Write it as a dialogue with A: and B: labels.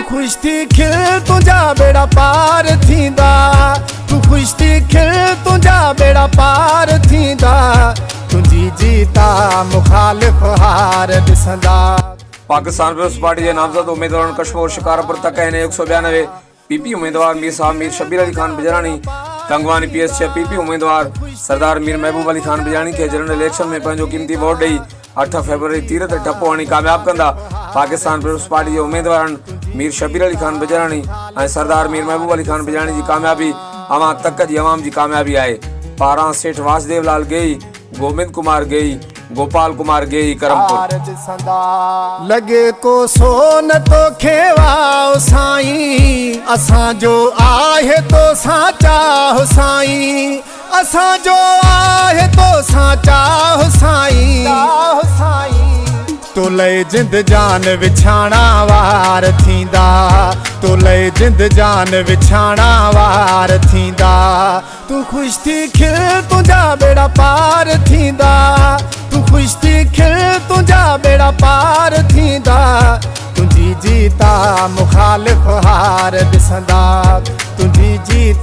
A: तू खुश थी खिल तुझा बेड़ा पार थींदा, तू खुश थी खिल तुझा बेड़ा पार थींदा, तुझी जीता मुखालिफ हार ॾिसंदा।
B: पाकिस्तान पीपल्स पार्टी के नामजद उम्मीदवार कश्मीर शिकारपुर तक कहने 192 पीपी उम्मीदवार मीर साहब मीर शब्बीर अली खान बिजरानी तंगवानी PS6 पीपी उम्मीदवार सरदार मीर महबूब अली खान बिजरानी के जनरल इलेक्शन में पंहिंजो कीमती वोट ॾेई 8 फरवरी तीर ते ठप्पो हणी कामयाब कंदा। पाकिस्तान पीपल्स पार्टी के उम्मीदवार मीर शब्बीर अली खान बिजरानी और सरदार मीर महबूब अली खान बिजरानी की कामयाबी अवां तक जी अवाम की कामयाबी है। पारां सेठ वासुदेव लाल गेई, गोविंद कुमार गेई, गोपाल कुमार गेई करमपुर।
A: लगे को सोन तो खेवाओ साईं, असां जो आहे तो साचा हो साईं, असां जो आहे तो साचा हो साईं। तो लय जिंद जान विछाणा वार थींदा, तो लय जिंद जान विछाणा वार थींदा, तू खुश थी खिल तुझा बेड़ा पार थींदा, तू खुश थी खिल तुझा बेड़ा पार थींदा, तुझी जीता मुखालिफ हार ॾिसंदा, तुझी जीत